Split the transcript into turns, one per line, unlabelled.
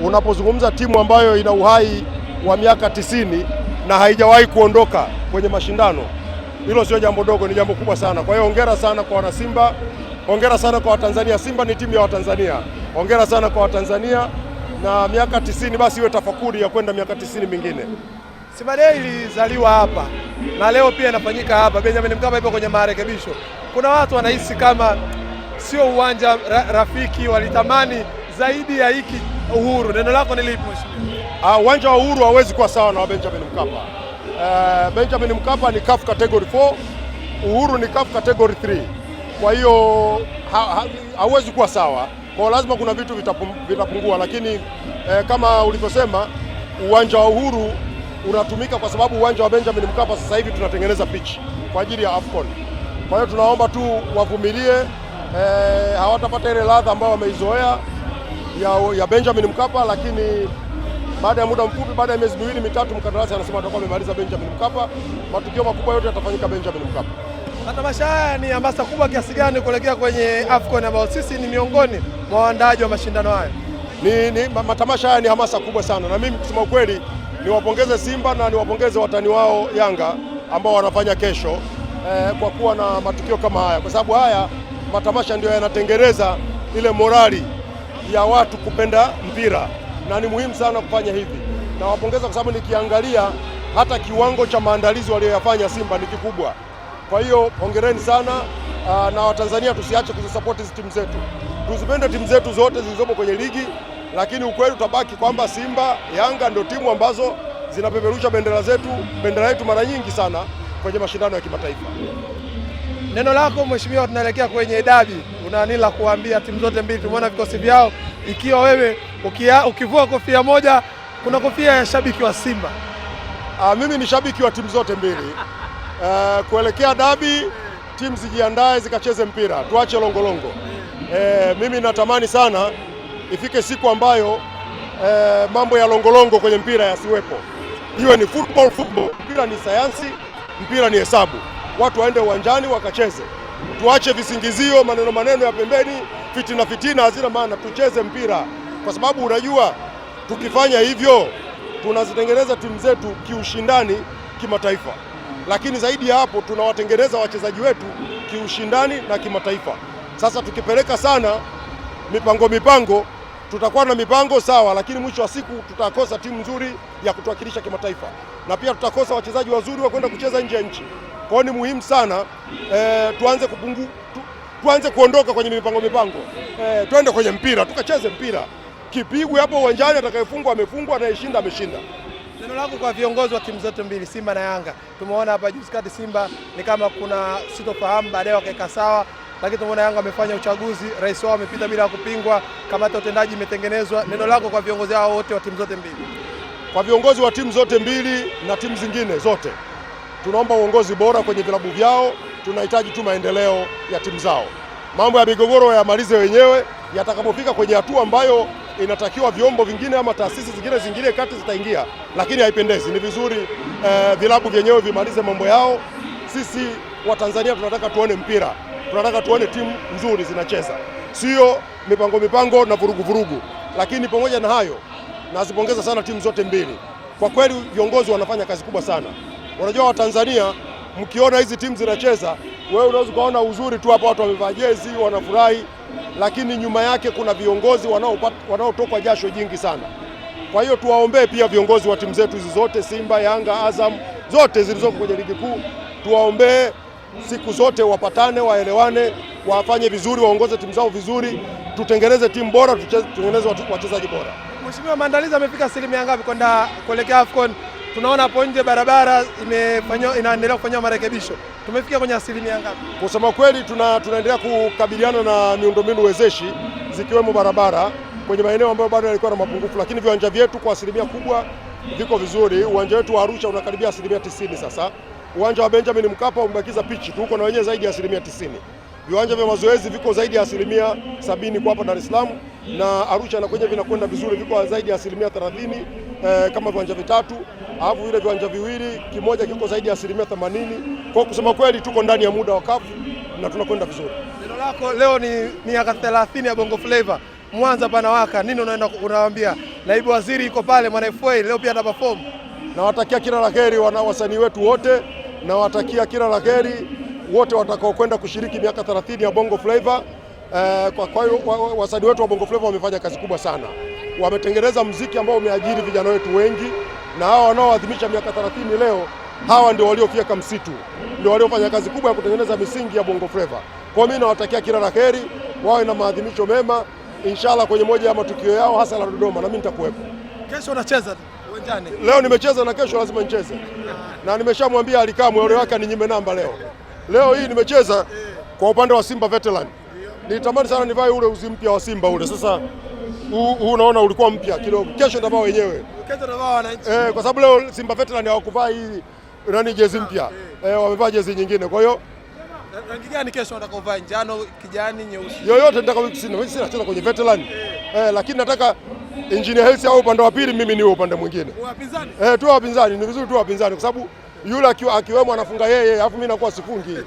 unapozungumza timu ambayo ina uhai wa miaka 90 na haijawahi kuondoka kwenye mashindano, hilo sio jambo dogo, ni jambo kubwa sana. Kwa hiyo hongera sana kwa wana Simba, hongera sana kwa Watanzania. Simba ni timu ya Watanzania, hongera sana kwa Watanzania, na miaka 90 basi iwe tafakuri ya kwenda miaka 90 mingine.
Simba Day ilizaliwa hapa na leo pia inafanyika hapa. Benjamin Mkapa ipo kwenye marekebisho. Kuna watu wanahisi kama sio uwanja rafiki, walitamani zaidi ya hiki Uhuru. Neno lako ni lipi mheshimiwa?
Uwanja wa Uhuru hauwezi kuwa sawa na wa Benjamin Mkapa. Benjamin Mkapa ni CAF category 4, Uhuru ni CAF category 3. Kwa hiyo hauwezi kuwa sawa. Kwa lazima kuna vitu vitapungua, lakini kama ulivyosema, uwanja wa Uhuru unatumika kwa sababu uwanja wa Benjamin Mkapa sasa hivi tunatengeneza pitch kwa ajili ya AFCON. Kwa hiyo tunaomba tu wavumilie, hawatapata ile ladha ambayo wameizoea ya Benjamin Mkapa, lakini baada ya muda mfupi, baada ya miezi miwili mitatu, mkandarasi anasema atakuwa amemaliza Benjamin Mkapa. Matukio makubwa yote yatafanyika Benjamin Mkapa.
Matamasha haya ni hamasa kubwa kiasi gani kuelekea kwenye AFCON ambao sisi ni miongoni mwa waandaaji wa mashindano haya?
Matamasha haya ni hamasa kubwa sana, na mimi kusema ukweli niwapongeze Simba na niwapongeze watani wao Yanga ambao wanafanya kesho kwa kuwa na matukio kama haya, kwa sababu haya matamasha ndio yanatengeneza ile morali ya watu kupenda mpira, na ni muhimu sana kufanya hivi. Nawapongeza kwa sababu nikiangalia hata kiwango cha maandalizi walioyafanya Simba ni kikubwa. Kwa hiyo hongereni sana, na Watanzania tusiache kuzisupport hizi timu zetu, tuzipende timu zetu zote zilizopo kwenye ligi, lakini ukweli utabaki kwamba Simba, Yanga ndio timu ambazo zinapeperusha bendera yetu mara nyingi sana kwenye mashindano ya kimataifa.
Neno lako mheshimiwa, tunaelekea kwenye dabi, una nini la kuambia timu zote mbili? Tumeona vikosi vyao, ikiwa wewe ukivua kofia moja, kuna kofia ya shabiki wa Simba.
Mimi ni shabiki wa timu zote mbili. Kuelekea dabi, timu zijiandae zikacheze mpira, tuache longolongo. Mimi natamani sana ifike siku ambayo mambo ya longolongo kwenye mpira yasiwepo. Iwe ni football. Mpira ni sayansi, mpira ni hesabu. Watu waende uwanjani wakacheze. Tuache visingizio, maneno ya pembeni, fitina hazina maana. Tucheze mpira, kwa sababu unajua tukifanya hivyo tunazitengeneza timu zetu kiushindani kimataifa, lakini zaidi ya hapo tunawatengeneza wachezaji wetu kiushindani na kimataifa. Sasa tukipeleka sana mipango tutakuwa na mipango sawa, lakini mwisho wa siku tutakosa timu nzuri ya kutuwakilisha kimataifa, na pia tutakosa wachezaji wazuri wa kwenda kucheza nje ya nchi. Kwa hiyo ni muhimu sana tuanze kuondoka kwenye mipango, twende kwenye mpira, tukacheze mpira, kipigwe hapo uwanjani, atakayefungwa amefungwa, anayeshinda ameshinda.
Neno lako kwa viongozi wa timu zote mbili, Simba na Yanga? Tumeona hapa juzi kati Simba ni kama kuna sitofahamu, baadaye wakaeka sawa, lakini tumeona Yanga wamefanya uchaguzi, rais wao amepita bila kupingwa, kamati ya utendaji imetengenezwa. Neno lako kwa viongozi hao wote wa timu zote mbili?
Kwa viongozi wa timu zote mbili na timu zingine zote, tunaomba uongozi bora kwenye vilabu vyao. Tunahitaji tu maendeleo ya timu zao. Mambo ya migogoro yamalize wenyewe, yatakapofika kwenye hatua ambayo inatakiwa vyombo vingine ama taasisi zingine kati zitaingia, lakini haipendezi. Ni vizuri vilabu vyenyewe vimalize mambo yao. Sisi wa Tanzania tunataka tuone mpira, tunataka tuone timu nzuri zinacheza, sio mipango na vurugu. Lakini pamoja na hayo, nazipongeza sana timu zote mbili. Kwa kweli viongozi wanafanya kazi kubwa sana. Unajua Watanzania, mkiona hizi timu zinacheza, wewe unaweza kuona uzuri tu hapa, watu wamevaa jezi wanafurahi, lakini nyuma yake kuna viongozi wanaotokwa jasho jingi sana. Kwa hiyo tuwaombee pia viongozi wa timu zetu hizi zote, Simba, Yanga, Azam, zote zilizoko kwenye ligi kuu. Tuwaombee siku zote wapatane, waelewane, wafanye vizuri, waongoze timu zao vizuri, tutengeneze timu bora, tutengeneze wachezaji bora.
Mheshimiwa, maandalizi yamefika asilimia ngapi kuelekea AFCON? Tunaona hapo nje barabara inaendelea kufanywa marekebisho. Tumefika kwenye asilimia ngapi?
Kusema kweli tunaendelea kukabiliana na miundombinu wezeshi, zikiwemo barabara kwenye maeneo ambayo bado yalikuwa na mapungufu, lakini viwanja vyetu kwa asilimia kubwa viko vizuri. Uwanja wetu wa Arusha unakaribia asilimia 90 sasa. Uwanja wa Benjamin Mkapa umebakiza pichi tu, uko na wenyewe zaidi ya asilimia 90. Viwanja vya mazoezi viko zaidi ya asilimia 70 kwa hapa Dar es Salaam, na Arusha na kwenye vinakwenda vizuri, viko zaidi ya asilimia 30 kama viwanja vitatu, alafu vile viwanja viwili kimoja kiko zaidi ya asilimia 80. Kwa kusema kweli tuko ndani ya muda wa CAF na tunakwenda vizuri.
Neno lako leo ni miaka 30 ya Bongo Flava, Mwanza panawaka, nini unawaambia naibu waziri yuko pale, mwana FA leo pia ataperform.
Nawatakia kila la heri wasanii wetu wote, nawatakia kila la heri wote watakao kwenda kushiriki miaka 30 ya Bongo Flava. Kwa hiyo wasanii wetu wa Bongo Flava wamefanya kazi kubwa sana, wametengeneza muziki ambao umeajiri vijana wetu wengi, na hawa wanaoadhimisha miaka 30 leo, hawa ndio waliofika msitu, ndio waliofanya kazi kubwa ya kutengeneza misingi ya Bongo Flava. Kwa mimi nawatakia kila la heri, wawe na maadhimisho mema inshallah kwenye moja ya matukio yao hasa la Dodoma, na mimi nitakuwepo.
Kesho unacheza uwanjani?
Leo nimecheza na kesho lazima nicheze, na nimeshamwambia Alikamwe ole wake ninyime namba leo. Leo hii nimecheza kwa upande wa Simba Veteran. Nitamani sana nivae ule uzi mpya wa Simba ule. Sasa huu unaona ulikuwa mpya kidogo. Kesho nitavaa wenyewe.
Kesho nitavaa wananchi.
Kwa sababu leo Simba Veteran hawakuvaa hii jezi mpya. Wamevaa jezi nyingine. Kwa hiyo
rangi gani kesho unataka uvae? Njano, kijani, nyeusi?
Yoyote sina cheza kwenye Veteran. Lakini nataka Engineer Hersi au upande wa pili, mimi niwe upande mwingine.
Wapinzani?
Tu wapinzani, ni vizuri tu wapinzani kwa sababu yule akiwemo anafunga yeye, alafu mimi nakuwa sifungi.